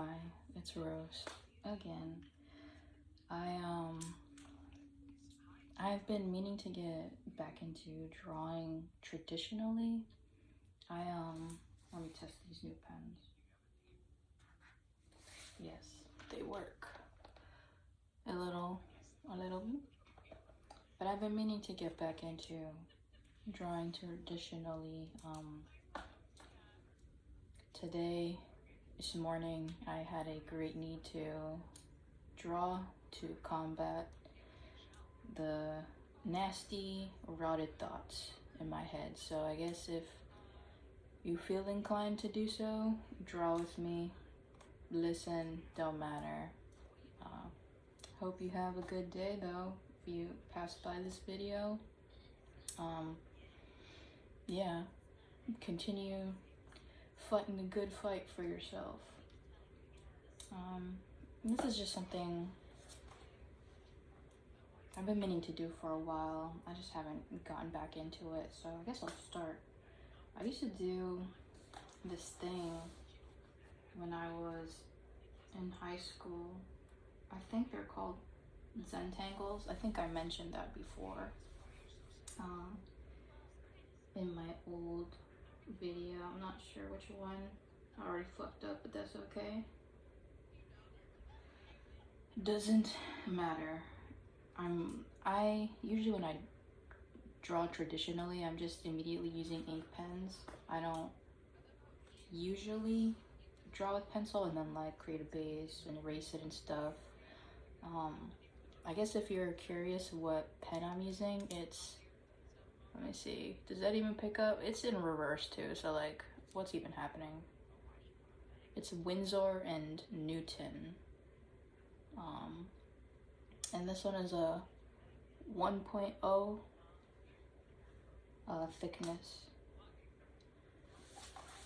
Hi, it's Rose again. I've been meaning to get back into drawing traditionally. Let me test these new pens. Yes, they work. A little, but I've been meaning to get back into drawing traditionally. This morning, I had a great need to draw to combat the nasty, rotted thoughts in my head. So I guess if you feel inclined to do so, draw with me, listen, don't matter. Hope you have a good day though, if you pass by this video. Yeah, continue fighting the good fight for yourself. This is just something I've been meaning to do for a while. I just haven't gotten back into it, so I guess I'll start. I used to do this thing when I was in high school. I think they're called Zentangles. I think I mentioned that before in my old video. I'm not sure which one. I already fucked up, but that's okay. Doesn't matter. I usually, when I draw traditionally, I'm just immediately using ink pens. I don't usually draw with pencil and then like create a base and erase it and stuff. I guess if you're curious what pen I'm using, it's, let me see, does that even pick up? It's in reverse too, so like, what's even happening? It's Windsor and Newton. And this one is a 1.0 thickness.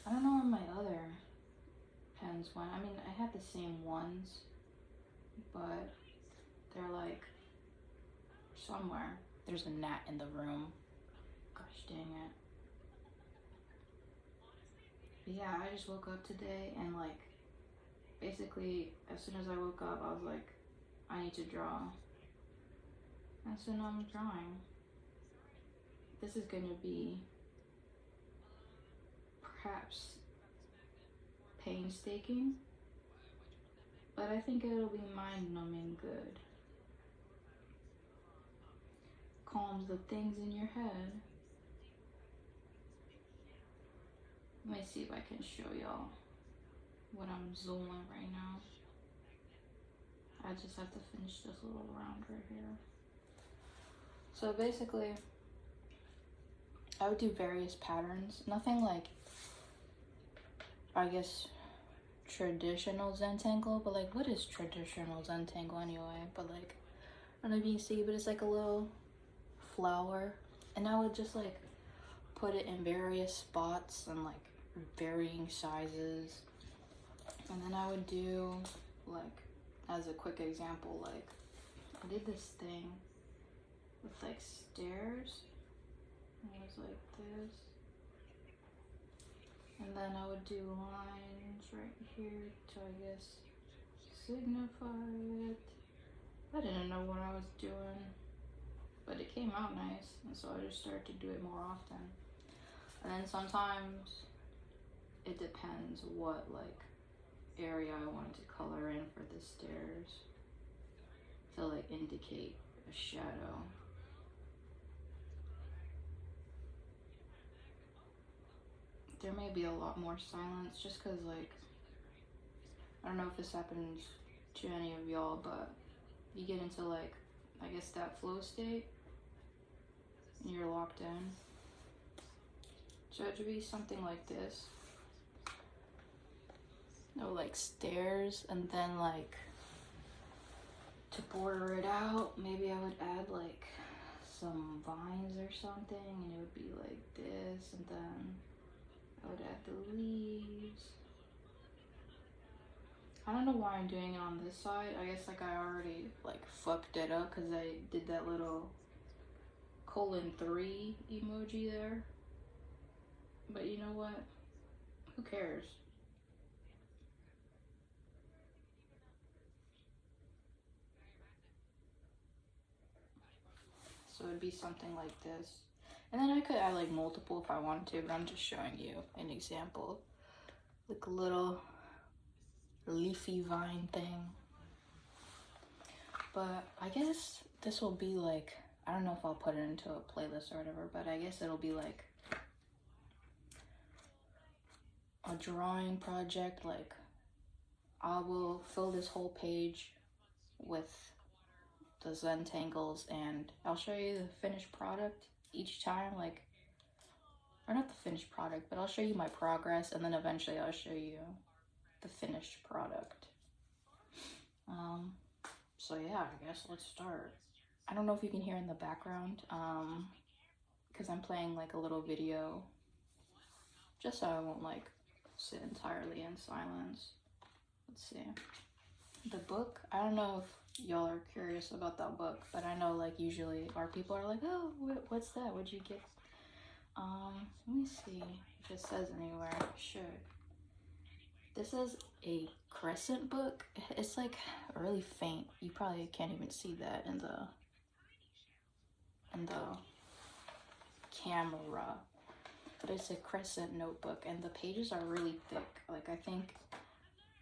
I don't know where my other pens went. I mean, I had the same ones, but they're like somewhere. There's a gnat in the room. Gosh dang it. But yeah, I just woke up today and like basically as soon as I woke up I was like, I need to draw. And so now I'm drawing. This is gonna be perhaps painstaking, but I think it'll be mind-numbing good. Calms the things in your head. Let me see if I can show y'all what I'm zooming right now. I just have to finish this little round right here. So basically, I would do various patterns. Nothing like, I guess, traditional Zentangle, but like, what is traditional Zentangle anyway? But like, I don't know if you can see, but it's like a little flower. And I would just like put it in various spots and like varying sizes. And then I would do like, as a quick example, like I did this thing with like stairs. It was like this. And then I would do lines right here to, I guess, signify it. I didn't know what I was doing, but it came out nice. And so I just started to do it more often. And then sometimes it depends what like area I wanted to color in for the stairs to like indicate a shadow. There may be a lot more silence just because like, I don't know if this happens to any of y'all, but you get into like, I guess that flow state and you're locked in. So it would be something like this. No, like stairs, and then like to border it out, maybe I would add like some vines or something, and it would be like this, and then I would add the leaves. I don't know why I'm doing it on this side. I guess like I already like fucked it up because I did that little :3 emoji there. But you know what? Who cares? So it'd be something like this. And then I could add like multiple if I wanted to, but I'm just showing you an example. Like a little leafy vine thing. But I guess this will be like, I don't know if I'll put it into a playlist or whatever, but I guess it'll be like a drawing project. Like I will fill this whole page with the Zentangles and I'll show you the finished product each time, like, or not the finished product, but I'll show you my progress and then eventually I'll show you the finished product. So yeah, I guess let's start. I don't know if you can hear in the background, because I'm playing like a little video, just so I won't like sit entirely in silence. Let's see. The book, I don't know if y'all are curious about that book, but I know like usually our people are like, oh, what's that? What'd you get? Let me see if it says anywhere. It should. This is a crescent book. It's like really faint. You probably can't even see that in the camera. But it's a crescent notebook and the pages are really thick. Like I think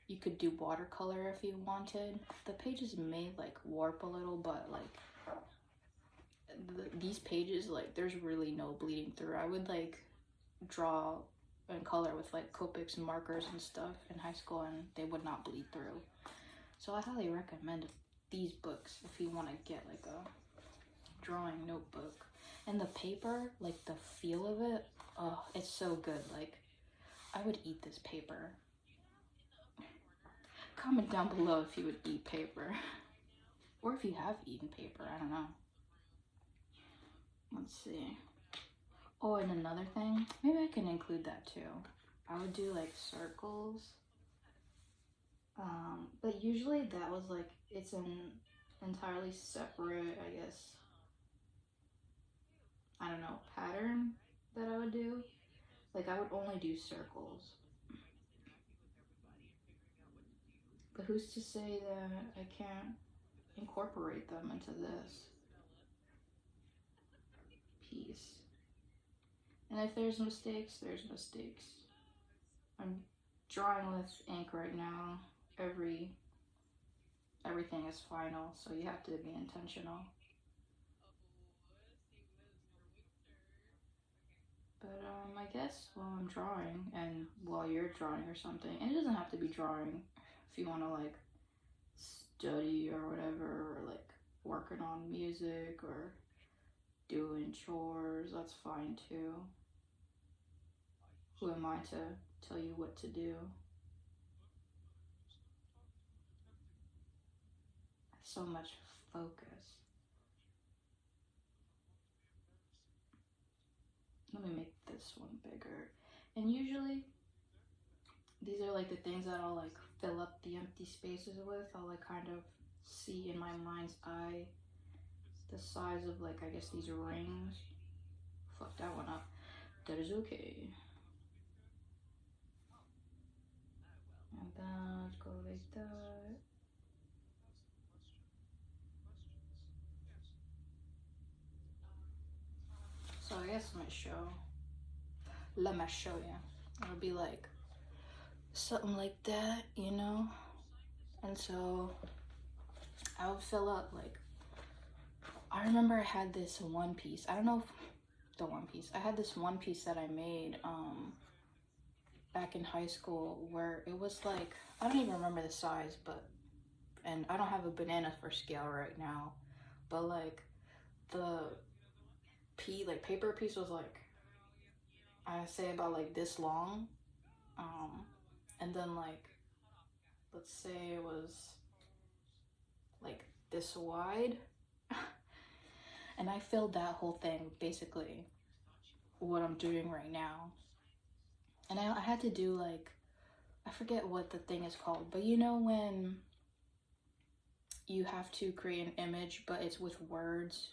you could do watercolor if you wanted. The pages may like warp a little, but like these pages, like there's really no bleeding through. I would like draw and color with like Copics markers and stuff in high school and they would not bleed through. So I highly recommend these books if you want to get like a drawing notebook. And the paper, like the feel of it, oh, it's so good. Like I would eat this paper. Comment down below if you would eat paper or if you have eaten paper. I don't know. Let's see. Oh, and another thing, maybe I can include that too. I would do like circles, but usually that was like, it's an entirely separate, I guess, I don't know, pattern that I would do. Like I would only do circles. But who's to say that I can't incorporate them into this piece? And if there's mistakes, there's mistakes. I'm drawing with ink right now. Everything is final, so you have to be intentional. But I guess while I'm drawing and while you're drawing or something, and it doesn't have to be drawing, if you want to like study or whatever, or like working on music or doing chores, that's fine too. Who am I to tell you what to do? So much focus. Let me make this one bigger. And usually these are like the things that I'll like fill up the empty spaces with. I'll like kind of see in my mind's eye the size of like, I guess these rings. Fuck that one up. That is okay. And then let's go like that. So I guess let me show you. It'll be like something like that, you know? And so I would fill up like, I remember I had this one piece. I don't know if the one piece. I had this one piece that I made back in high school where it was like, I don't even remember the size, but, and I don't have a banana for scale right now, but like the paper piece was like, I say about like this long, and then like, let's say it was like this wide, and I filled that whole thing, basically what I'm doing right now. And I had to do like, I forget what the thing is called, but you know when you have to create an image but it's with words?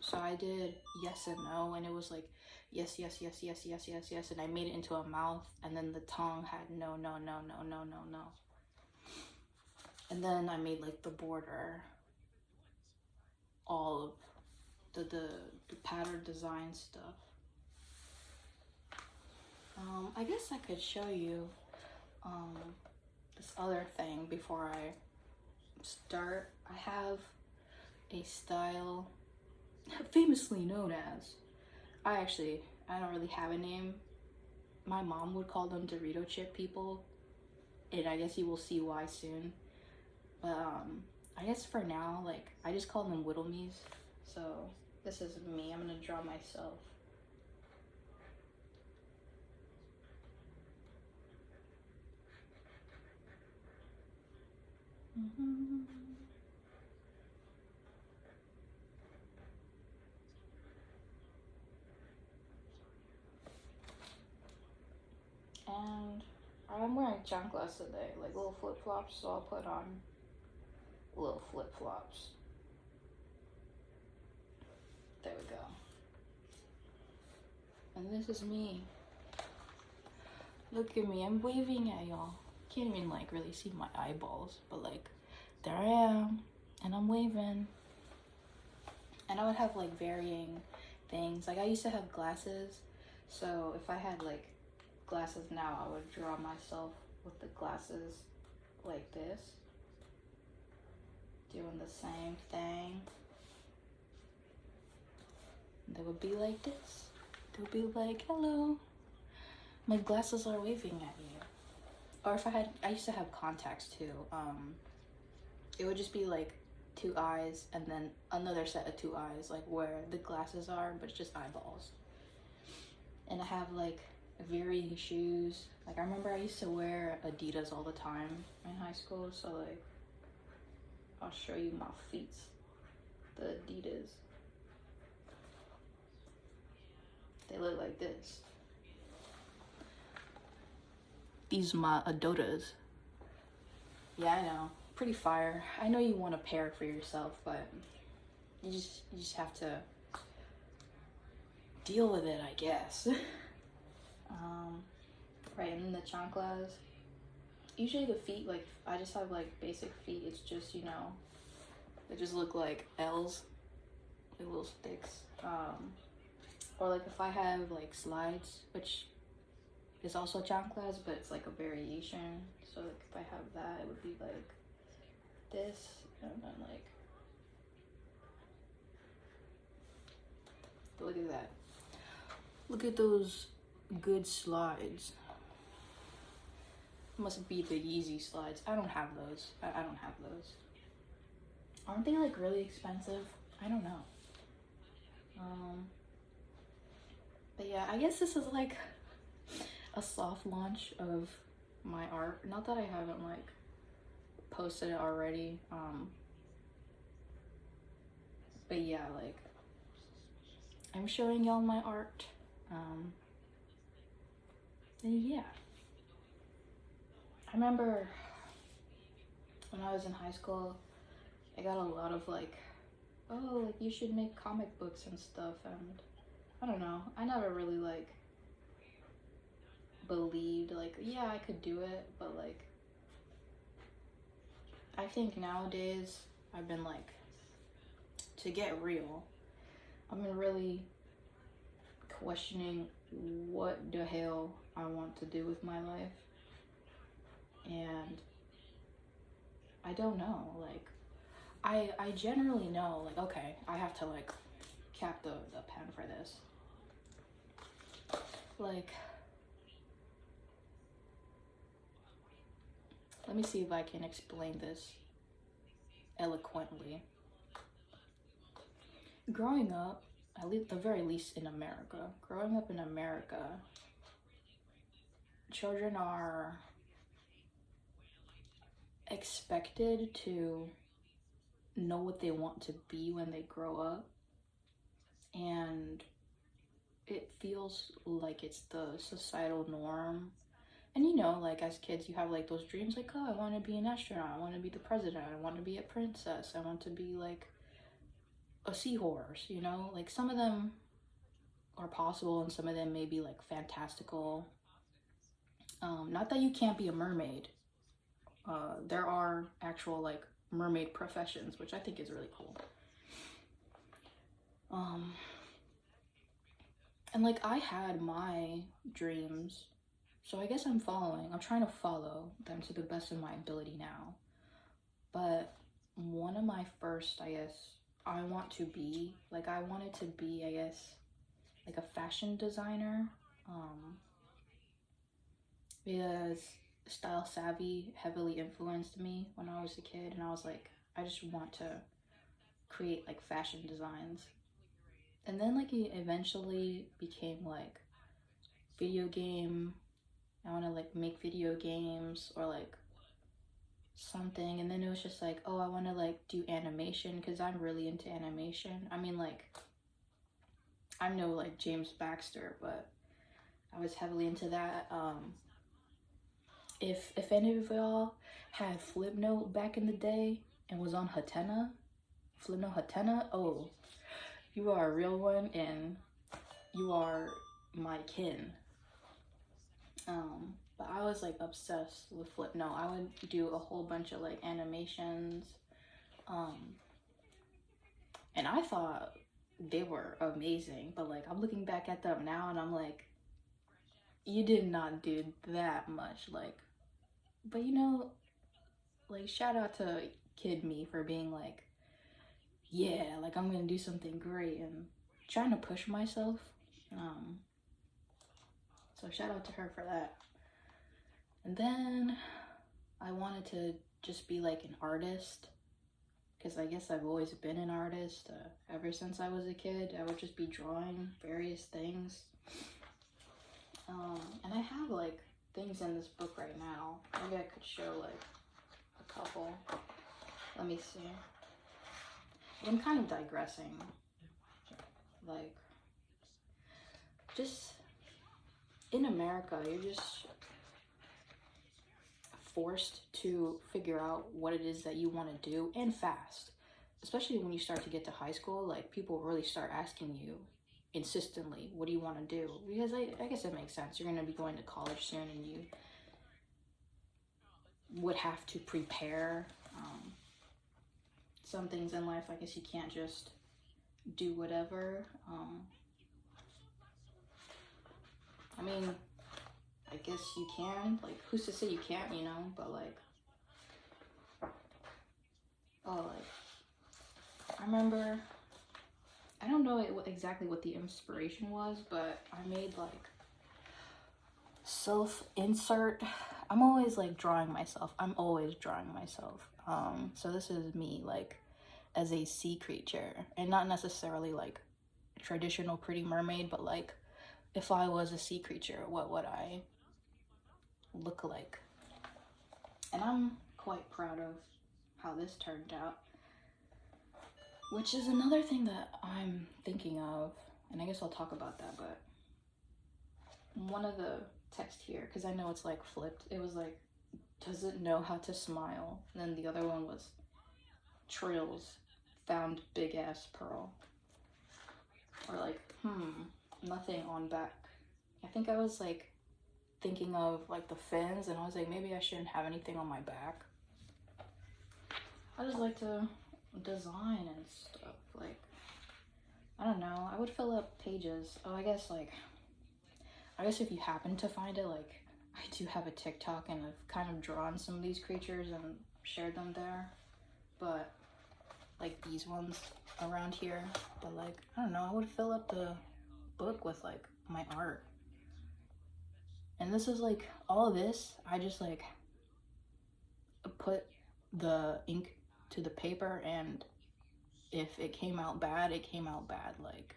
So I did yes and no, and it was like yes, yes, yes, yes, yes, yes, yes, and I made it into a mouth, and then the tongue had no, no, no, no, no, no, no. And then I made like the border all of the pattern design stuff. I guess I could show you this other thing before I start. I have a style famously known as, I don't really have a name. My mom would call them Dorito chip people, and I guess you will see why soon. But I guess for now, like, I just call them Whittle Me's. So this is me. I'm gonna draw myself. And I'm wearing chanclas today, like little flip-flops, so I'll put on little flip-flops. There we go. And this is me. Look at me, I'm waving at y'all. Can't even like really see my eyeballs, but like there I am, and I'm waving. And I would have like varying things. Like I used to have glasses, so if I had like glasses now, I would draw myself with the glasses like this, doing the same thing. They would be like this. They would be like, hello, my glasses are waving at you. Or if I used to have contacts too. It would just be like two eyes and then another set of two eyes, like where the glasses are, but it's just eyeballs. And I have like varying shoes. Like I remember I used to wear Adidas all the time in high school, so like I'll show you my feet. The Adidas. They look like this. These are my Adotas. Yeah, I know. Pretty fire. I know you want a pair for yourself, but you just have to deal with it, I guess. Right, and then the chanclas. Usually the feet, like, I just have like basic feet. It's just, you know, they just look like L's, like little sticks. Or like if I have like slides, which is also chanclas, but it's like a variation. So like if I have that, it would be like this, and then like, look at that. Look at those good slides. Must be the Yeezy slides. I don't have those. I don't have those. Aren't they like really expensive? I don't know. But yeah, I guess this is like a soft launch of my art. Not that I haven't like posted it already. But yeah, like I'm showing y'all my art. And yeah. I remember when I was in high school, I got a lot of like, oh, like you should make comic books and stuff, and I don't know, I never really like believed like, yeah, I could do it, but like I think nowadays I've been like, to get real, I've been really questioning what the hell I want to do with my life. And I don't know, like I generally know, like, okay, I have to like cap the pen for this. Like, let me see if I can explain this eloquently. Growing up, at the very least in America, growing up in America, children are expected to know what they want to be when they grow up, and it feels like it's the societal norm. And you know, like as kids you have like those dreams, like, oh, I want to be an astronaut, I want to be the president, I want to be a princess, I want to be like a seahorse, you know, like some of them are possible and some of them may be like fantastical. Not that you can't be a mermaid. There are actual like mermaid professions, which I think is really cool. And like I had my dreams, so I guess I'm trying to follow them to the best of my ability now. But one of my first, I guess, I wanted to be, I guess, like a fashion designer. Because Style Savvy heavily influenced me when I was a kid, and I was like, I just want to create like fashion designs. And then like it eventually became like video game. I want to like make video games or like something. And then it was just like, oh, I want to like do animation because I'm really into animation. I mean, like, I'm no like James Baxter, but I was heavily into that. If any of y'all had Flipnote back in the day and was on Flipnote Hatena, oh, you are a real one and you are my kin. But I was like obsessed with Flipnote. I would do a whole bunch of like animations. And I thought they were amazing, but like I'm looking back at them now and I'm like, you did not do that much. Like, but you know, like shout out to kid me for being like, yeah, like I'm gonna do something great and trying to push myself. So shout out to her for that. And then I wanted to just be like an artist, because I guess I've always been an artist. Ever since I was a kid, I would just be drawing various things. And I have like things in this book right now. Maybe I could show like a couple. Let me see. I'm kind of digressing. Like, just in America, you're just forced to figure out what it is that you want to do, and fast. Especially when you start to get to high school, like people really start asking you insistently, what do you want to do? Because I guess it makes sense. You're going to be going to college soon and you would have to prepare. Some things in life, I guess you can't just do whatever. I mean, I guess you can. Like, who's to say you can't, you know? But like, oh, like, I remember, I don't know exactly what the inspiration was, but I made like self-insert. I'm always like drawing myself. So this is me like as a sea creature, and not necessarily like traditional Pretty Mermaid, but like if I was a sea creature, what would I look like? And I'm quite proud of how this turned out, which is another thing that I'm thinking of, and I guess I'll talk about that. But one of the text here, because I know it's like flipped, it was like, does it know how to smile? And then the other one was, Trills found big ass pearl. Or like, nothing on back. I think I was like thinking of like the fins, and I was like, maybe I shouldn't have anything on my back. I just like to design and stuff. Like, I don't know, I would fill up pages. Oh, I guess if you happen to find it, like, I do have a TikTok and I've kind of drawn some of these creatures and shared them there. But like these ones around here, but like, I don't know, I would fill up the book with like my art. And this is like, all of this, I just like put the ink to the paper, and if it came out bad, it came out bad. Like,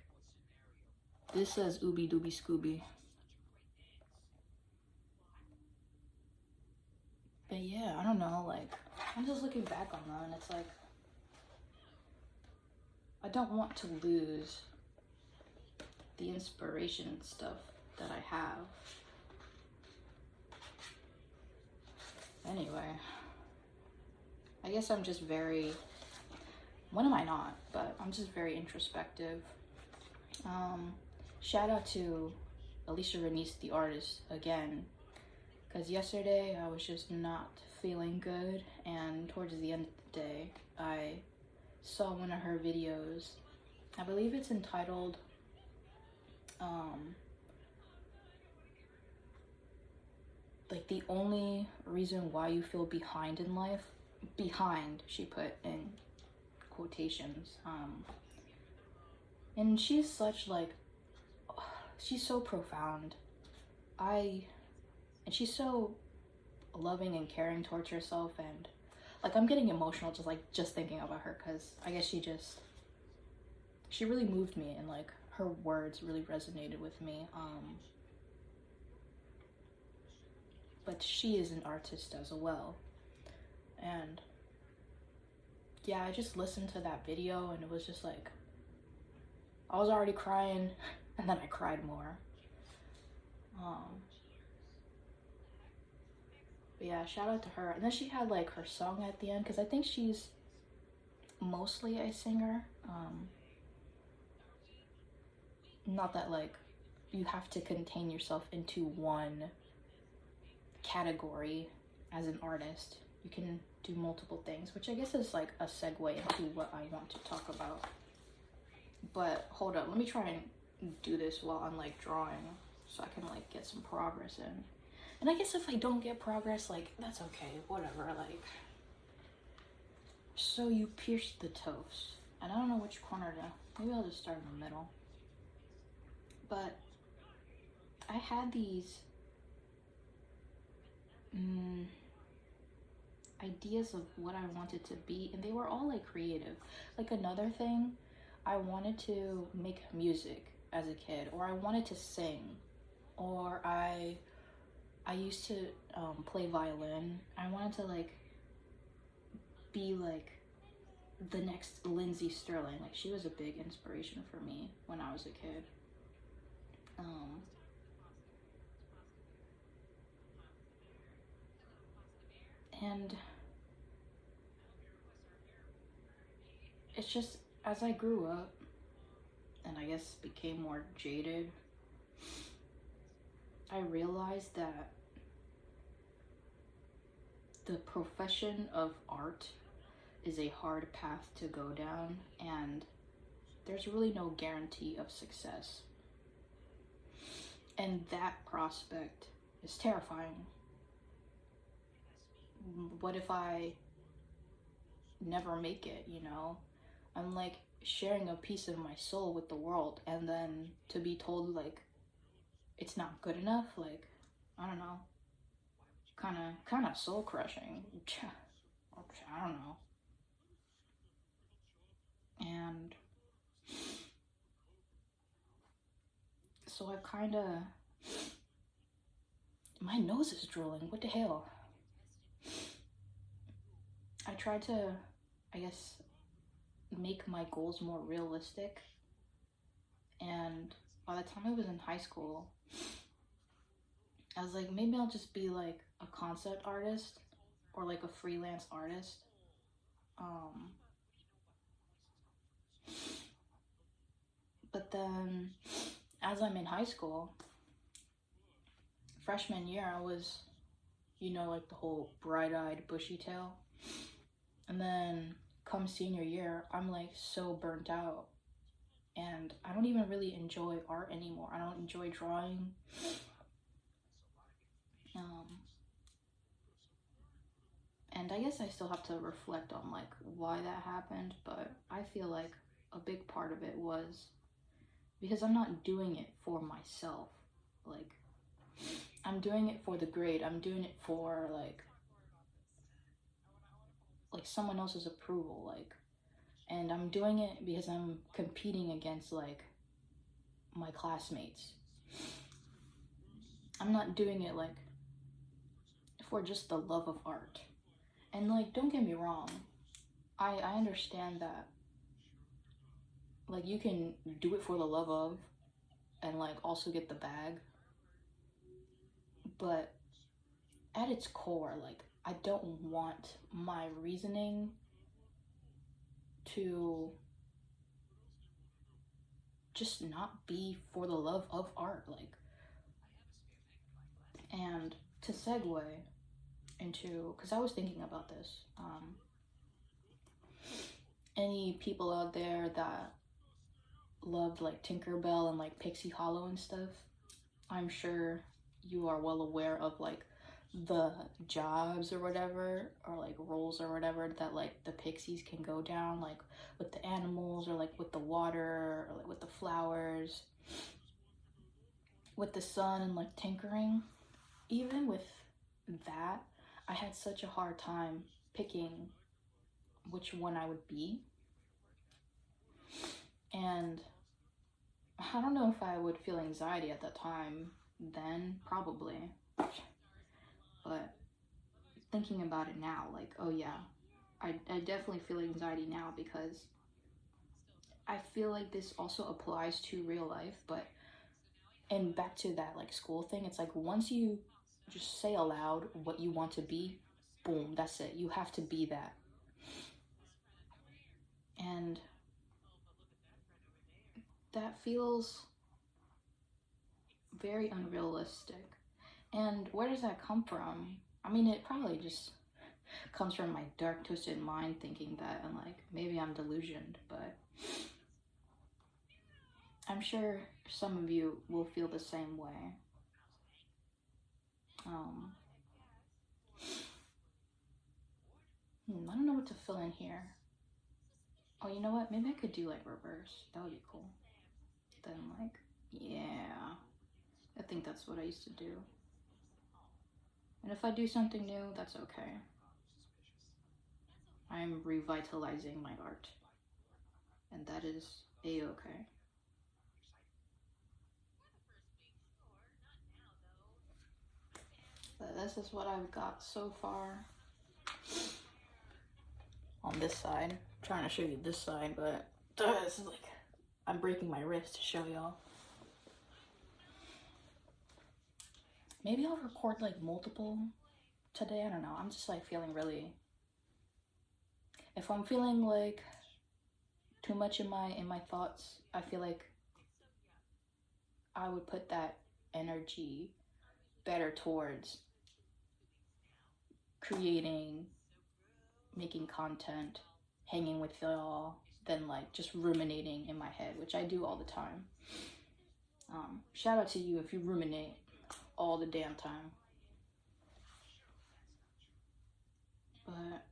this says Ooby Dooby Scooby. But yeah, I don't know, like, I'm just looking back on them and it's like, I don't want to lose the inspiration and stuff that I have. Anyway, I guess I'm just very, when am I not? But I'm just very introspective. Shout out to Alicia Renice, the artist, again, because yesterday I was just not feeling good, and towards the end of the day, I saw one of her videos, I believe it's entitled like the only reason why you feel behind in life. Behind, she put in quotations. And she's such like, she's so profound. And she's so loving and caring towards herself, and like I'm getting emotional just thinking about her, because I guess she really moved me, and like her words really resonated with me. But she is an artist as well, and yeah, I just listened to that video and it was just like I was already crying and then I cried more. But yeah, shout out to her. And then she had like her song at the end, because I think she's mostly a singer. Not that like you have to contain yourself into one category as an artist. You can do multiple things, which I guess is like a segue into what I want to talk about. But hold up, let me try and do this while I'm like drawing, so I can like get some progress in. And I guess if I don't get progress, like that's okay, whatever. Like, so you pierced the toast, and I don't know which corner to. Maybe I'll just start in the middle. But I had these ideas of what I wanted to be, and they were all like creative. Like another thing, I wanted to make music as a kid, or I wanted to sing, or I used to play violin. I wanted to like be like the next Lindsay Sterling. Like she was a big inspiration for me when I was a kid. And it's just, as I grew up and I guess became more jaded, I realized that the profession of art is a hard path to go down, and there's really no guarantee of success. And that prospect is terrifying. What if I never make it, you know? I'm like sharing a piece of my soul with the world, and then to be told like it's not good enough, like I don't know, kind of soul crushing. I don't know. And so I've kind of, my nose is drooling, what the hell? I tried to, I guess, make my goals more realistic, and by the time I was in high school, I was like, maybe I'll just be like a concept artist or like a freelance artist. But then as I'm in high school, freshman year, I was, you know, like the whole bright-eyed bushy tail. And then come senior year, I'm like so burnt out, and I don't even really enjoy art anymore. I don't enjoy drawing. And I guess I still have to reflect on like why that happened, but I feel like a big part of it was because I'm not doing it for myself. Like, I'm doing it for the grade. I'm doing it for like someone else's approval, like, and I'm doing it because I'm competing against like my classmates. I'm not doing it like for just the love of art. And like, don't get me wrong, I understand that like you can do it for the love of and like also get the bag, but at its core, like I don't want my reasoning to just not be for the love of art. Like, and to segue into, because I was thinking about this, any people out there that loved like Tinkerbell and like Pixie Hollow and stuff, I'm sure you are well aware of like the jobs or whatever, or like roles or whatever that like the pixies can go down, like with the animals or like with the water or like with the flowers, with the sun and like tinkering. Even with that, I had such a hard time picking which one I would be. And I don't know if I would feel anxiety at that time then, probably. But thinking about it now, like, oh yeah, I definitely feel anxiety now because I feel like this also applies to real life. But, and back to that like school thing, it's like once you just say aloud what you want to be, boom, that's it. You have to be that. And that feels very unrealistic. And where does that come from? I mean, it probably just comes from my dark, twisted mind thinking that, and like maybe I'm delusioned, but I'm sure some of you will feel the same way. I don't know what to fill in here. Oh, you know what? Maybe I could do like reverse. That would be cool. Then like, yeah, I think that's what I used to do. And if I do something new, that's okay. I'm revitalizing my art. And that is a-okay. But this is what I've got so far. On this side. I'm trying to show you this side, but this is like, I'm breaking my wrist to show y'all. Maybe I'll record like multiple today. I don't know. I'm just like feeling really, if I'm feeling like too much in my thoughts, I feel like I would put that energy better towards creating, making content, hanging with y'all, than like just ruminating in my head, which I do all the time. Shout out to you if you ruminate all the damn time. But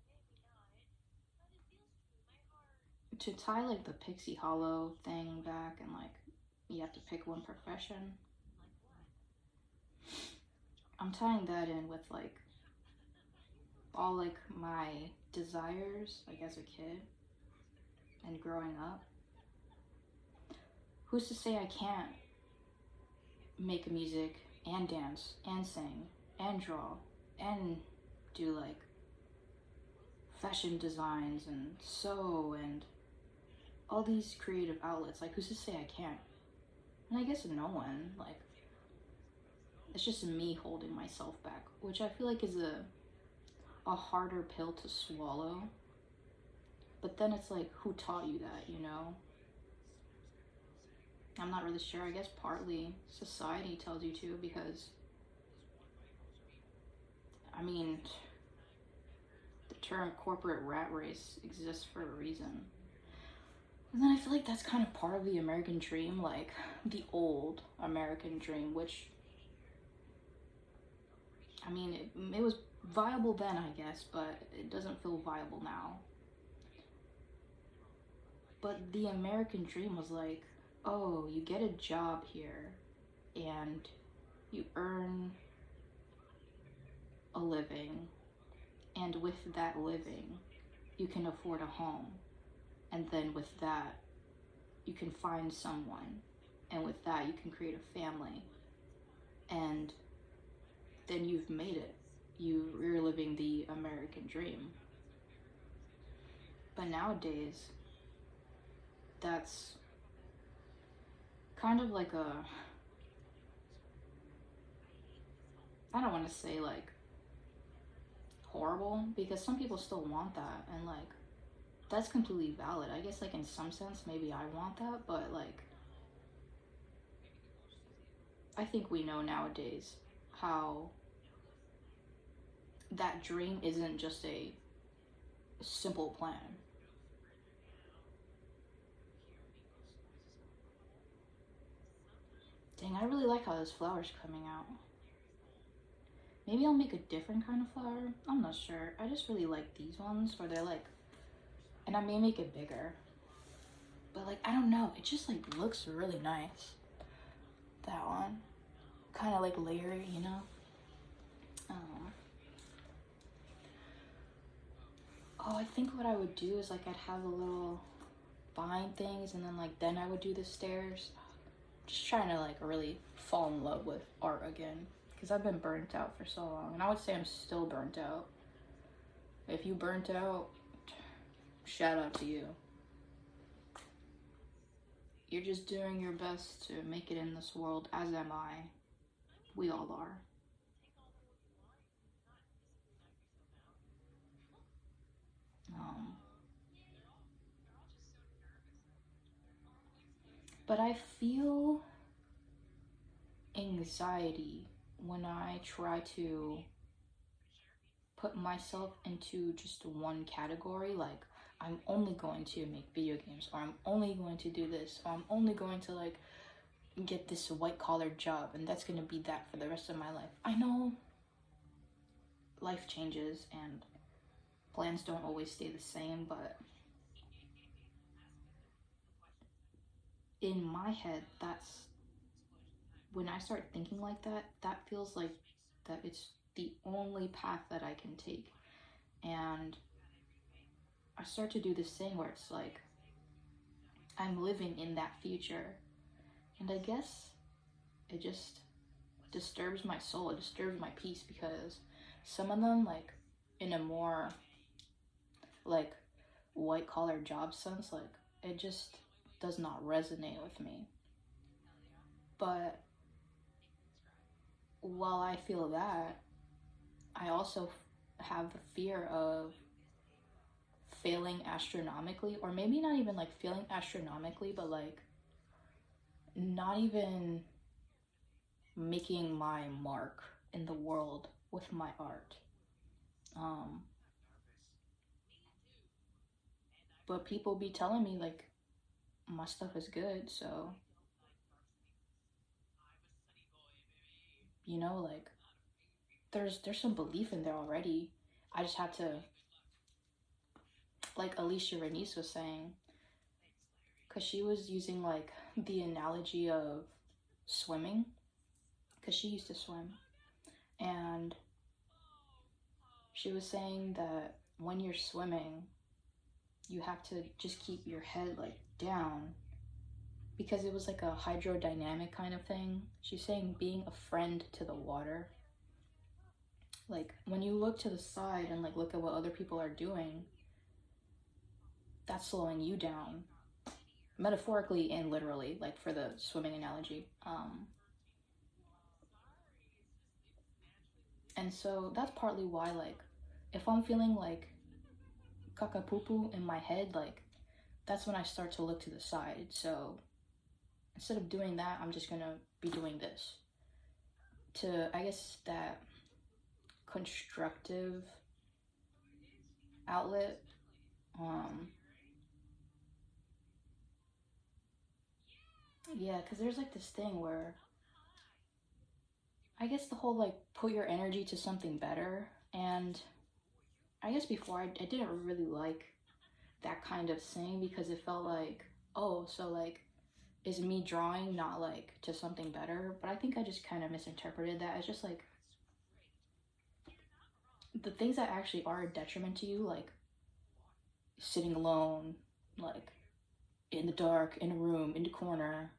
to tie like the Pixie Hollow thing back, and like you have to pick one profession, I'm tying that in with like all like my desires like as a kid and growing up. Who's to say I can't make music and dance and sing and draw and do like fashion designs and sew and all these creative outlets? Like, who's to say I can't? And I guess no one. Like, it's just me holding myself back, which I feel like is a harder pill to swallow. But then it's like, who taught you that, you know? I'm not really sure. I guess partly society tells you to, because I mean, the term corporate rat race exists for a reason. And then I feel like that's kind of part of the American dream, like the old American dream, which, I mean, it was viable then, I guess, but it doesn't feel viable now. But the American dream was like, oh, you get a job here and you earn a living, and with that living you can afford a home, and then with that you can find someone, and with that you can create a family, and then you've made it. You're living the American dream. But nowadays that's kind of like a, I don't want to say like horrible, because some people still want that, and like that's completely valid. I guess like in some sense maybe I want that, but like I think we know nowadays how that dream isn't just a simple plan. Dang, I really like how this flower's coming out. Maybe I'll make a different kind of flower. I'm not sure. I just really like these ones where they're like, and I may make it bigger. But like, I don't know. It just like looks really nice. That one. Kind of like layery, you know? Oh, I think what I would do is like I'd have a little vine things and then like then I would do the stairs. Just trying to like really fall in love with art again. Because I've been burnt out for so long. And I would say I'm still burnt out. If you burnt out, shout out to you. You're just doing your best to make it in this world, as am I. We all are. But I feel anxiety when I try to put myself into just one category. Like, I'm only going to make video games, or I'm only going to do this, or I'm only going to like get this white collar job, and that's gonna be that for the rest of my life. I know life changes and plans don't always stay the same, but in my head, that's when I start thinking like that, that feels like that it's the only path that I can take. And I start to do this thing where it's like I'm living in that future. And I guess it just disturbs my soul, it disturbs my peace, because some of them, like in a more like white collar job sense, like it just does not resonate with me. But while I feel that, I also have the fear of failing astronomically, or maybe not even like failing astronomically, but like not even making my mark in the world with my art. But people be telling me like my stuff is good, so you know, like there's some belief in there already. I just have to, like Alicia Renice was saying, because she was using like the analogy of swimming, because she used to swim, and she was saying that when you're swimming, you have to just keep your head like down, because it was like a hydrodynamic kind of thing. She's saying being a friend to the water. Like when you look to the side and like look at what other people are doing, that's slowing you down, metaphorically and literally, like for the swimming analogy. And so that's partly why, like, if I'm feeling like kakapupu in my head, like that's when I start to look to the side. So instead of doing that, I'm just gonna be doing this to, I guess, that constructive outlet. Yeah, because there's like this thing where I guess the whole like put your energy to something better, and I guess before I didn't really like that kind of saying, because it felt like, oh, so like is me drawing not like to something better? But I think I just kind of misinterpreted that as just like the things that actually are a detriment to you, like sitting alone, like in the dark, in a room, in the corner,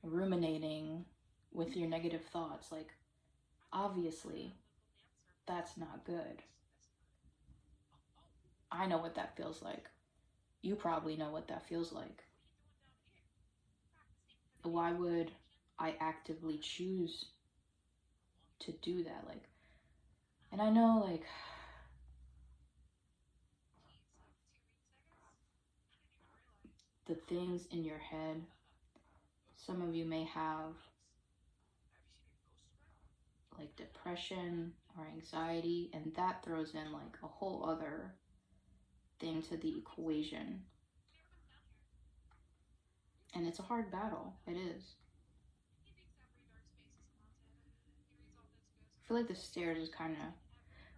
ruminating with your negative thoughts, like obviously that's not good. I know what that feels like. You probably know what that feels like. Why would I actively choose to do that? Like, and I know like the things in your head, some of you may have like depression or anxiety, and that throws in like a whole other thing to the equation. And it's a hard battle. It is. feel like the stairs is kind of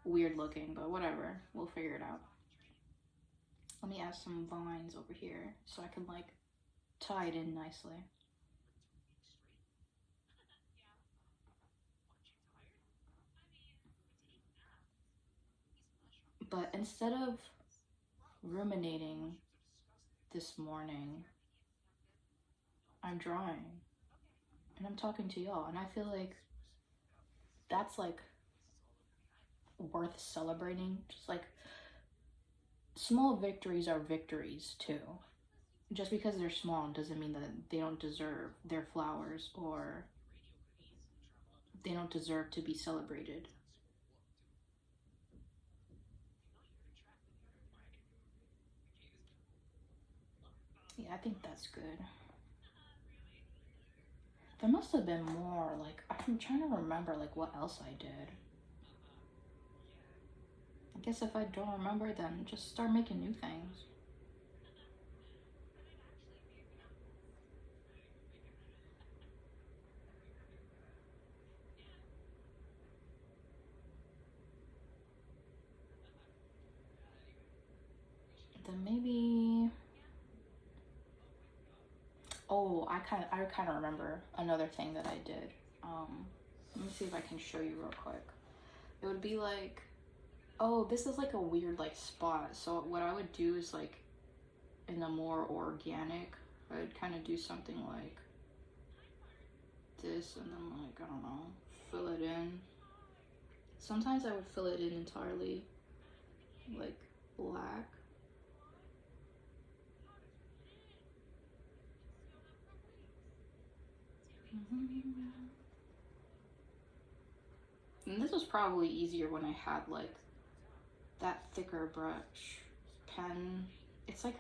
weird looking, but whatever. We'll figure it out. Let me add some vines over here so I can like tie it in nicely. But instead of ruminating this morning, I'm drawing and I'm talking to y'all, and I feel like that's like worth celebrating. Just like small victories are victories too. Just because they're small doesn't mean that they don't deserve their flowers or they don't deserve to be celebrated. Yeah, I think that's good. There must have been more. Like, I'm trying to remember like what else I did. I guess if I don't remember, then just start making new things. Then maybe, oh, I kind of remember another thing that I did. Let me see if I can show you real quick. It would be like, oh, this is like a weird like spot. So what I would do is like in a more organic, I would kind of do something like this and then like, I don't know, fill it in. Sometimes I would fill it in entirely like black. And this was probably easier when I had like that thicker brush pen. It's like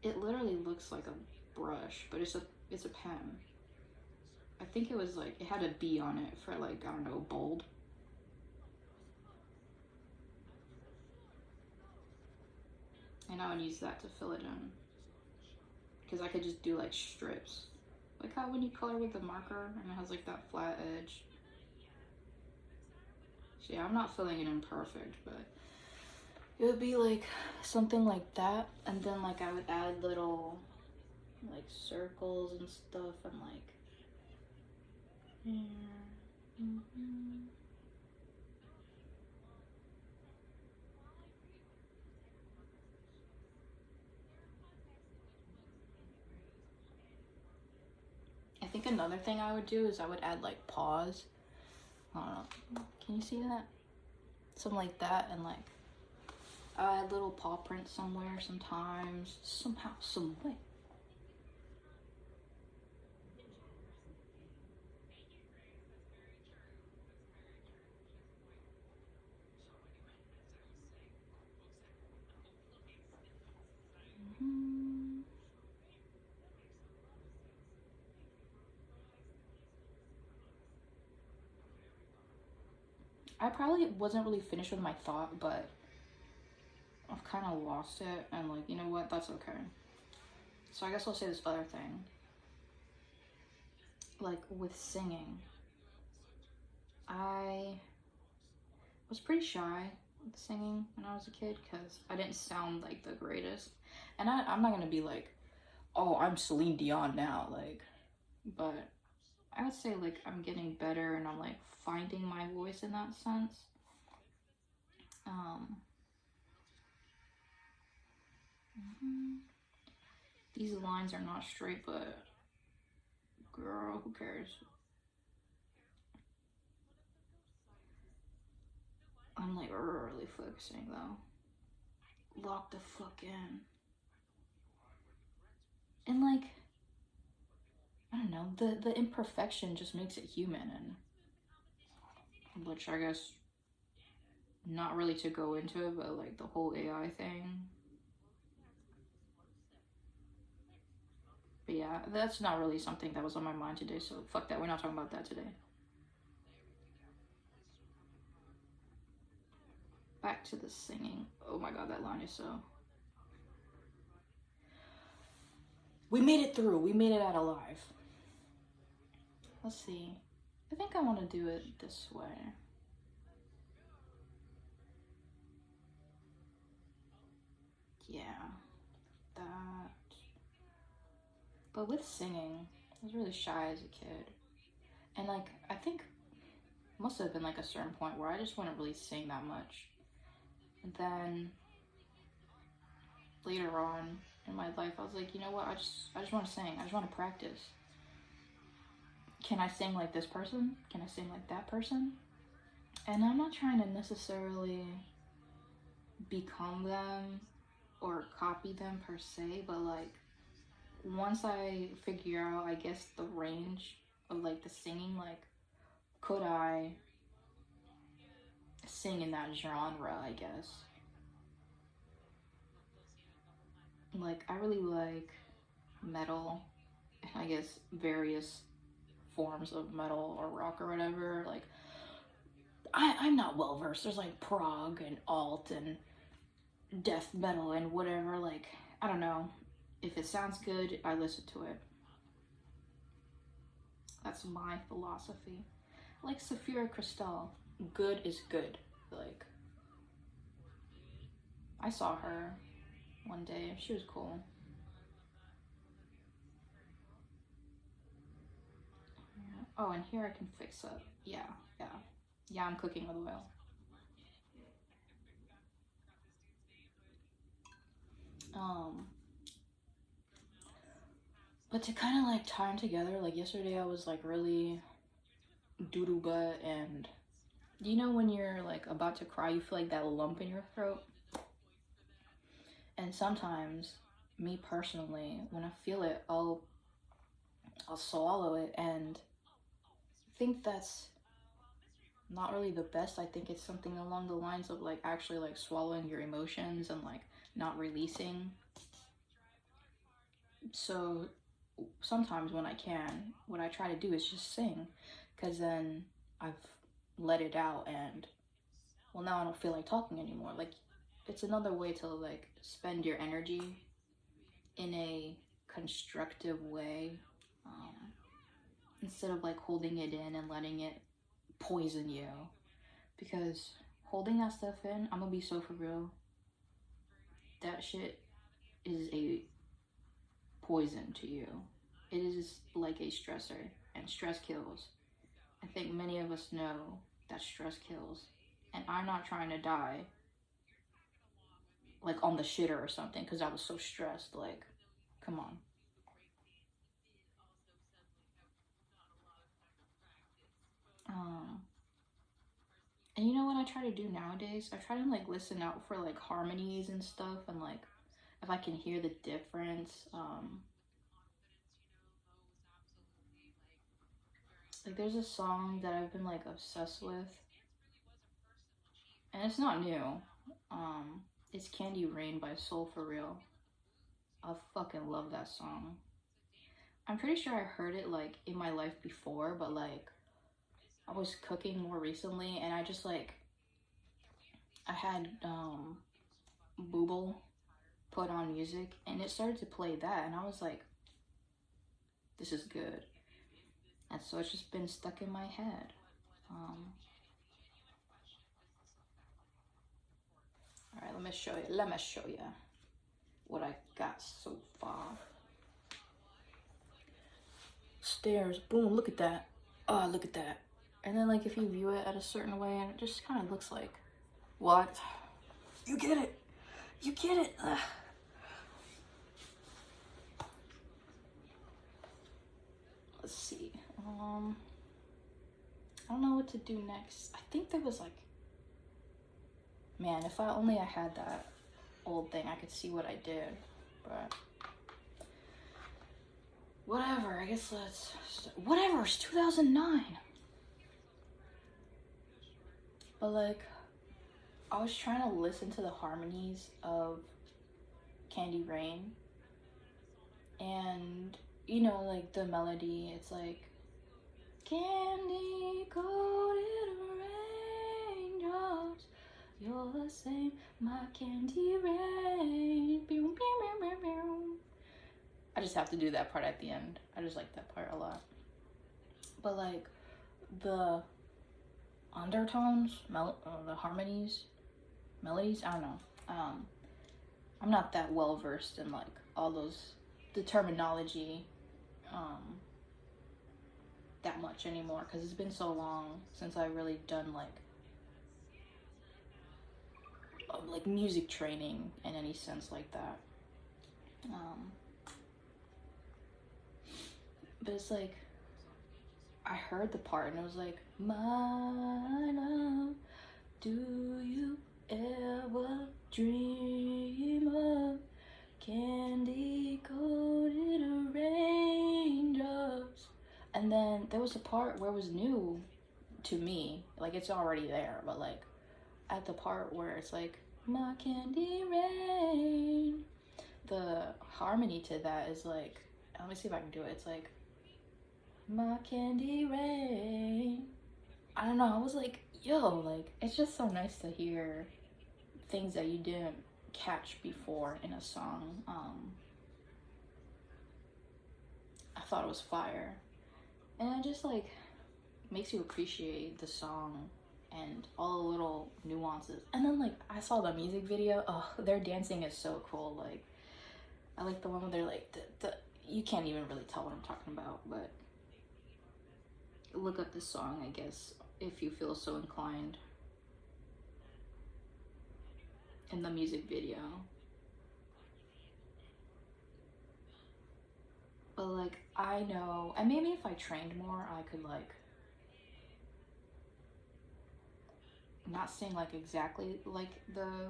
it literally looks like a brush, but it's a pen. I think it was like, it had a B on it for like, I don't know, bold. And I would use that to fill it in. Because I could just do like strips. Like how when you color with a marker and it has like that flat edge. So yeah, I'm not filling it in perfect, but it would be like something like that. And then like I would add little like circles and stuff and like here. I think another thing I would do is I would add like paws. I don't know. Can you see that? Something like that, and like I add little paw prints somewhere sometimes. Somehow, some way. I probably wasn't really finished with my thought, but I've kind of lost it, and like, you know what, that's okay. So I guess I'll say this other thing. Like with singing, I was pretty shy with singing when I was a kid because I didn't sound like the greatest. And I'm not gonna be like, oh, I'm Celine Dion now, like, but I would say like I'm getting better and I'm like finding my voice in that sense. These lines are not straight, but girl, who cares? I'm like really focusing though. Lock the fuck in. And like, I don't know, the imperfection just makes it human, and which I guess not really to go into it, but like the whole AI thing. But yeah, that's not really something that was on my mind today, so fuck that. We're not talking about that today. Back to the singing. Oh my god, that line is so... We made it through. We made it out alive. Let's see. I think I want to do it this way. Yeah, that. But with singing, I was really shy as a kid. And like, I think must have been like a certain point where I just wouldn't really sing that much. And then later on in my life, I was like, you know what? I just want to sing. I just want to practice. Can I sing like this person? Can I sing like that person? And I'm not trying to necessarily become them or copy them per se, but like once I figure out, I guess, the range of like the singing, like could I sing in that genre, I guess. Like I really like metal, I guess various forms of metal or rock or whatever. Like I'm not well versed. There's like prog and alt and death metal and whatever. Like I don't know. If it sounds good, I listen to it. That's my philosophy. Like Saphira Crystal, good is good. Like I saw her one day. She was cool. Oh, and here I can fix up. Yeah, yeah. Yeah, I'm cooking with oil. Um, but to kind of like tie them together, like yesterday I was like really doo-doo butt, and you know when you're like about to cry, you feel like that lump in your throat? And sometimes, me personally, when I feel it, I'll swallow it, and I think that's not really the best. I think it's something along the lines of like actually like swallowing your emotions and like not releasing. So sometimes when I can, what I try to do is just sing, because then I've let it out, and well, now I don't feel like talking anymore. Like it's another way to like spend your energy in a constructive way, um, instead of like holding it in and letting it poison you. Because holding that stuff in, I'm gonna be so for real, that shit is a poison to you. It is like a stressor, and stress kills. I think many of us know that stress kills. And I'm not trying to die like on the shitter or something because I was so stressed. Like, come on. Um, and you know what I try to do nowadays? I try to like listen out for like harmonies and stuff, and like if I can hear the difference. Like there's a song that I've been like obsessed with, and it's not new. It's Candy Rain by Soul For Real. I fucking love that song. I'm pretty sure I heard it like in my life before, but like I was cooking more recently, and I just like I had Booble put on music, and it started to play that, and I was like, this is good. And so it's just been stuck in my head. All right, let me show you. Let me show you what I got so far. Stairs, boom, look at that. Oh, look at that. And then like if you view it at a certain way, and it just kind of looks like what? You get it. You get it. Ugh. Let's see. I don't know what to do next. I think there was like, man, if I only I had that old thing, I could see what I did. But whatever. I guess let's. Whatever. It's 2009. But like, I was trying to listen to the harmonies of Candy Rain, and you know, like the melody, it's like candy coated raindrops, you're the same, my candy rain. I just have to do that part at the end. I just like that part a lot. But like the undertones, the harmonies, melodies. I don't know. I'm not that well versed in like all the terminology that much anymore because it's been so long since I really done like music training in any sense like that. But it's like I heard the part and it was like, my love, do you ever dream of candy coated raindrops? And then there was a part where it was new to me, like it's already there, but like at the part where it's like, my candy rain, the harmony to that is like, let me see if I can do it. It's like, my candy rain. I don't know. I was like, yo, like, it's just so nice to hear things that you didn't catch before in a song. I thought it was fire. And it just, like, makes you appreciate the song and all the little nuances. And then, like, I saw the music video. Oh, their dancing is so cool. Like, I like the one where they're, like, you can't even really tell what I'm talking about, but look up this song, I guess, if you feel so inclined, in the music video. But like, I know, and maybe if I trained more, I could like not sing like exactly like the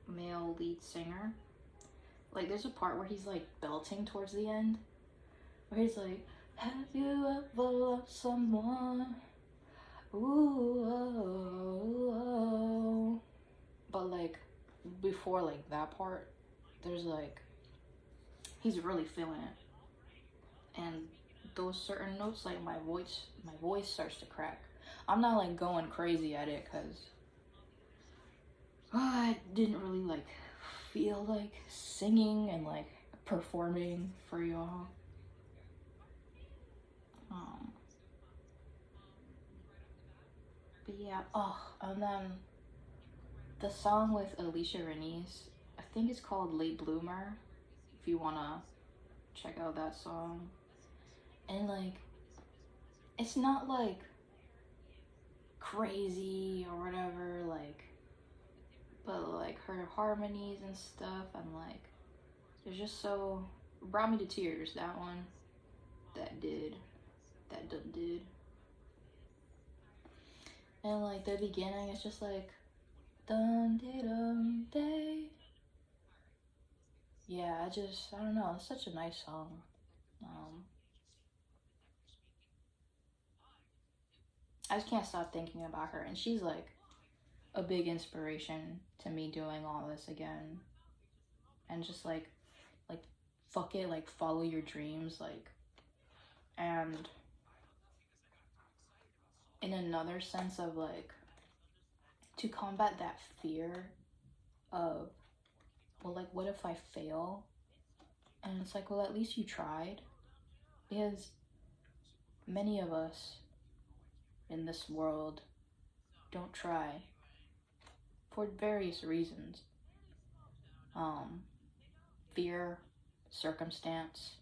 male lead singer. Like there's a part where he's like belting towards the end, where he's like, have you ever loved someone? Ooh, oh, oh. But like before like that part, there's like, he's really feeling it. And those certain notes, like my voice starts to crack. I'm not like going crazy at it because I didn't really like feel like singing and like performing for y'all. But yeah, oh, and then the song with Alicia Renese, I think it's called Late Bloomer, if you wanna check out that song. And like, it's not like crazy or whatever, like, but like her harmonies and stuff, and like, it's just so, brought me to tears, that one. That did. And like the beginning, it's just like, dum de dum day. Yeah, I don't know, it's such a nice song. I just can't stop thinking about her, and she's like a big inspiration to me doing all this again. And just like fuck it, like follow your dreams, like, and in another sense of like, to combat that fear of, well, like, what if I fail? And it's like, well, at least you tried. Because many of us in this world don't try for various reasons. Fear, circumstance,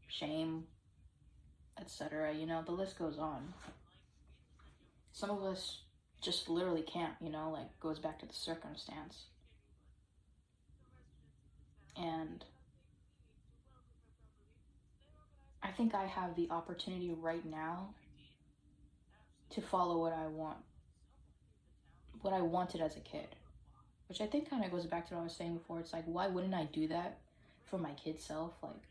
shame, etc. You know, the list goes on. Some of us just literally can't, you know, like, goes back to the circumstance. And I think I have the opportunity right now to follow what I want, what I wanted as a kid, which I think kind of goes back to what I was saying before. It's like, why wouldn't I do that for my kid self? Like,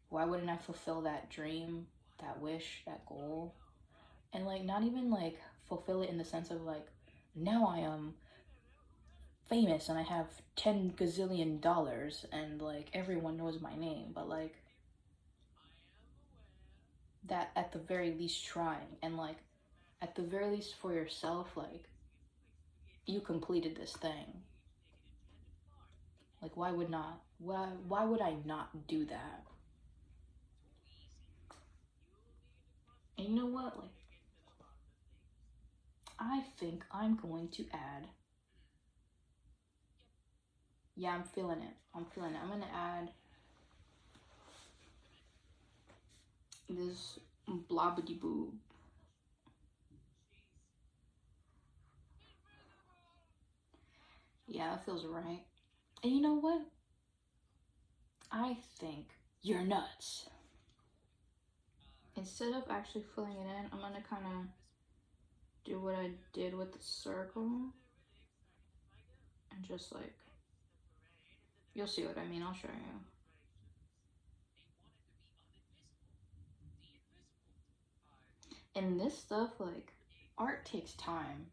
why wouldn't I fulfill that dream, that wish, that goal? And like, not even like fulfill it in the sense of like, now I am famous and I have 10 gazillion dollars and like everyone knows my name, but like, that at the very least trying, and like at the very least for yourself, like, you completed this thing. Like, why would I not do that? And And you know what? Like, I think I'm going to add. Yeah, I'm feeling it. I'm feeling it. I'm gonna add this blobbity boo. Yeah, that feels right. And you know what? I think you're nuts. Instead of actually filling it in, I'm gonna kind of do what I did with the circle. And just like, you'll see what I mean, I'll show you. And this stuff, like, art takes time.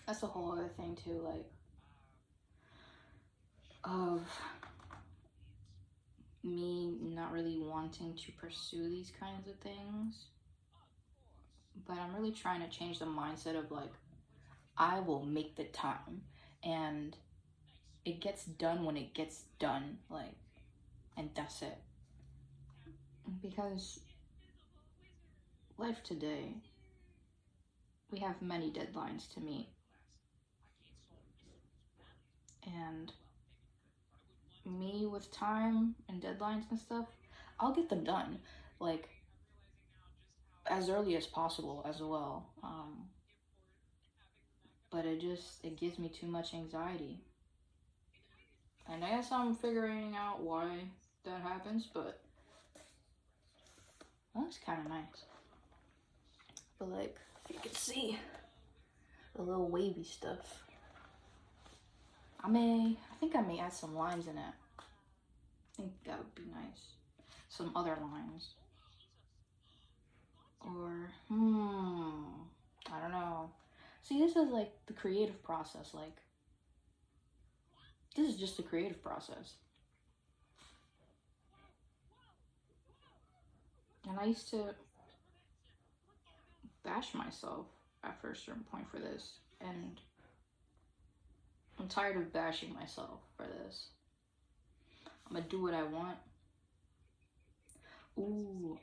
That's a whole other thing too, like, of me not really wanting to pursue these kinds of things. But I'm really trying to change the mindset of like, I will make the time, and it gets done when it gets done, like, and that's it. Because life today, we have many deadlines to meet. And me with time and deadlines and stuff, I'll get them done, like, as early as possible as well. But it gives me too much anxiety. And I guess I'm figuring out why that happens, but that looks kind of nice. But like, you can see the little wavy stuff. I think I may add some lines in it. I think that would be nice. Some other lines. Or, I don't know. See, this is like the creative process. Like, this is just the creative process. And I used to bash myself after a certain point for this. And I'm tired of bashing myself for this. I'm gonna do what I want. Ooh,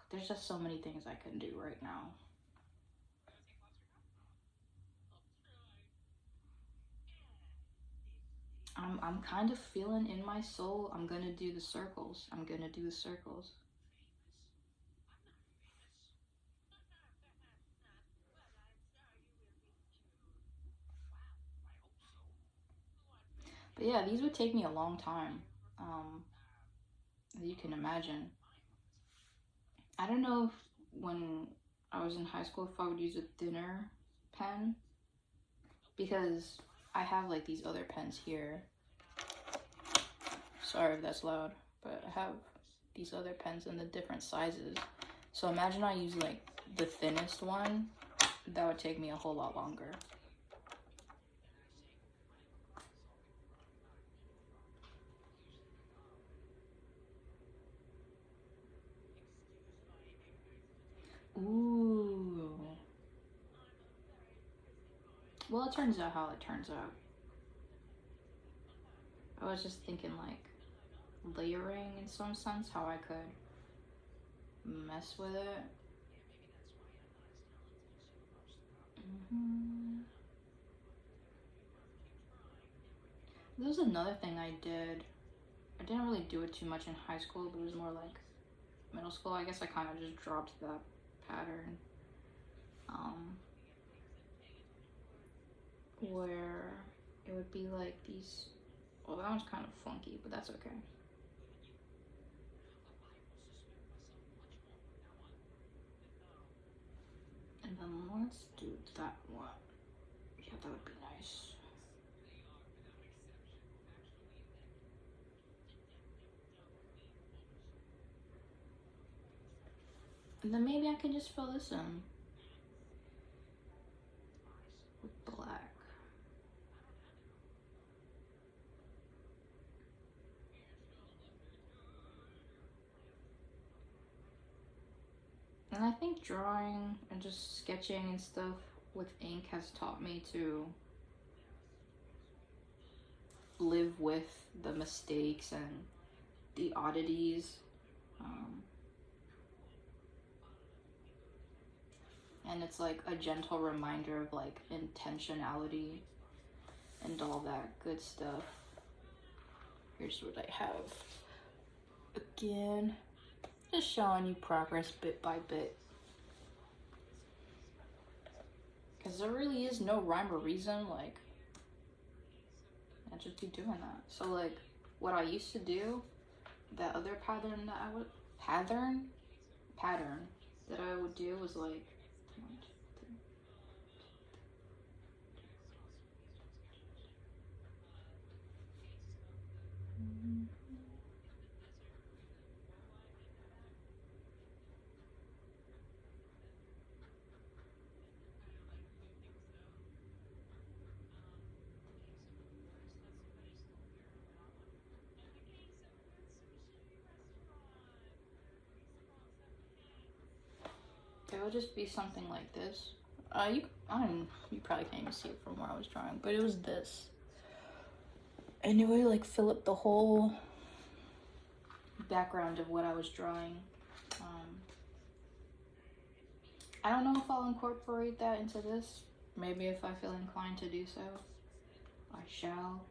there's just so many things I can do right now. I'm kind of feeling in my soul, I'm gonna do the circles. I'm gonna do the circles. But yeah, these would take me a long time, as you can imagine. I don't know if when I was in high school if I would use a thinner pen, because I have like these other pens here. Sorry if that's loud, but I have these other pens in the different sizes. So imagine I use like the thinnest one, that would take me a whole lot longer. Ooh. Well, it turns out how it turns out. I was just thinking like layering in some sense, how I could mess with it. There was another thing I did. I didn't really do it too much in high school, but it was more like middle school. I guess I kind of just dropped that pattern. Where it would be like these. Well, that one's kind of funky, but that's okay. And then let's do that one. Yeah, that would be nice. And then maybe I can just fill this in with black. And I think drawing and just sketching and stuff with ink has taught me to live with the mistakes and the oddities. And it's like a gentle reminder of like intentionality and all that good stuff. Here's what I have. Again, just showing you progress bit by bit. Because there really is no rhyme or reason, like, I'd just be doing that. So like, what I used to do, that other pattern that I would, pattern that I would do was like, 1, 2, 3. It would just be something like this. You probably can't even see it from where I was drawing, but it was this. And it would like fill up the whole background of what I was drawing. I don't know if I'll incorporate that into this. Maybe if I feel inclined to do so, I shall.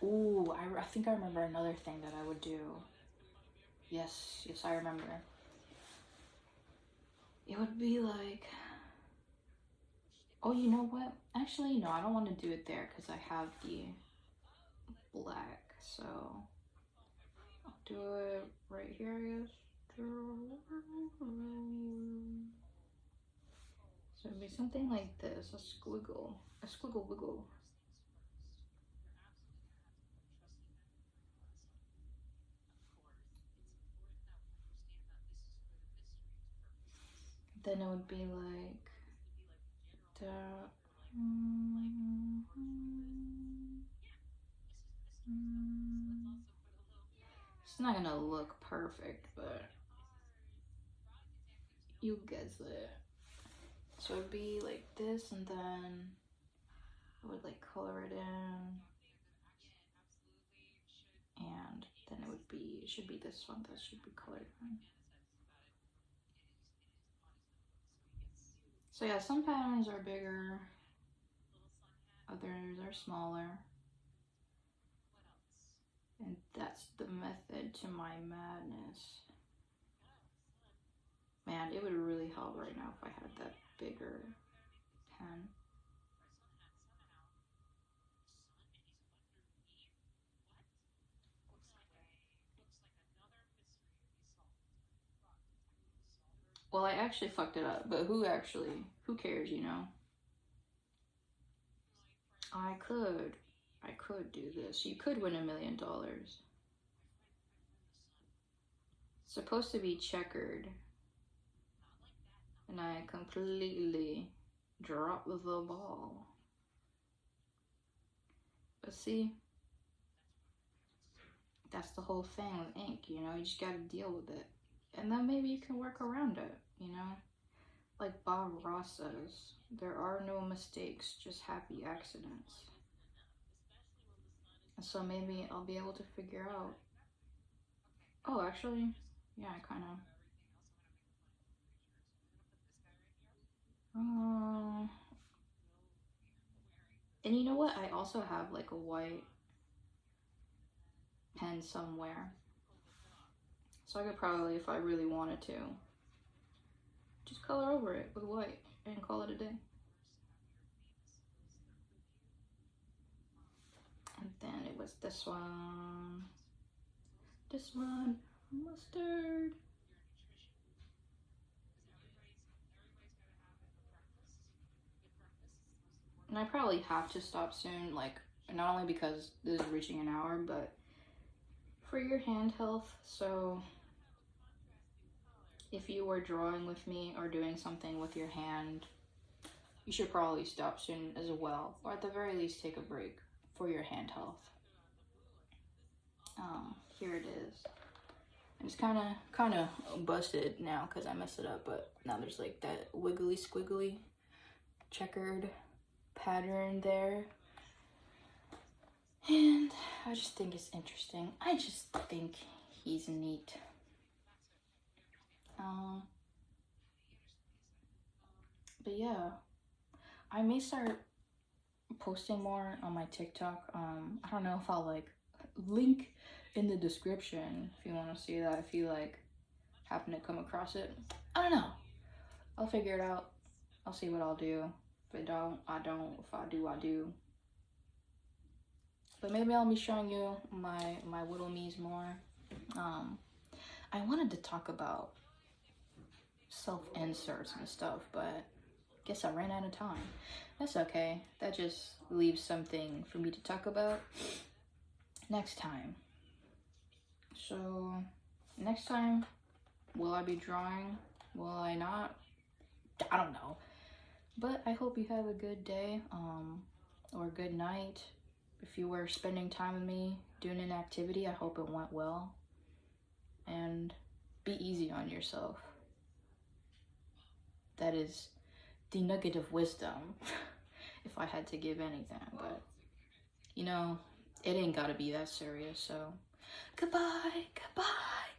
Ooh, I think I remember another thing that I would do. Yes, I remember. It would be like, oh, you know what? Actually, no, I don't want to do it there because I have the black. So I'll do it right here, I guess. So it'd be something like this, a squiggle wiggle. Then it would be like that. It's not gonna look perfect, but you get it. So it'd be like this, and then I would like color it in, and then it should be this one that should be colored in. So yeah, some patterns are bigger, others are smaller, and that's the method to my madness. Man, it would really help right now if I had that bigger pen. Well, I actually fucked it up, but who cares, you know? I could do this. You could win $1 million. It's supposed to be checkered. And I completely dropped the ball. But see, that's the whole thing with ink, you know? You just gotta deal with it. And then maybe you can work around it, you know? Like Bob Ross says, there are no mistakes, just happy accidents. And so maybe I'll be able to figure out, oh, actually, yeah, I kind of, and you know what? I also have like a white pen somewhere. So I could probably, if I really wanted to, just color over it with white and call it a day. And then it was this one, mustard. And I probably have to stop soon, like, not only because this is reaching an hour, but for your hand health. So if you were drawing with me or doing something with your hand, you should probably stop soon as well, or at the very least take a break for your hand health. Here it is. It's kind of busted now because I messed it up, but now there's like that wiggly squiggly checkered pattern there. And I just think it's interesting. I just think he's neat. But yeah, I may start posting more on my TikTok. I don't know if I'll like link in the description if you want to see that, if you like happen to come across it. I don't know. I'll figure it out. I'll see what I'll do. If I don't, I don't. If I do, I do. But maybe I'll be showing you my little me's more. I wanted to talk about self-inserts and stuff, but guess I ran out of time. That's okay. That just leaves something for me to talk about next time. So, next time, will I be drawing? Will I not? I don't know. But I hope you have a good day, or a good night. If you were spending time with me doing an activity, I hope it went well. And be easy on yourself. That is the nugget of wisdom, if I had to give anything. But, you know, it ain't gotta be that serious, so goodbye, goodbye.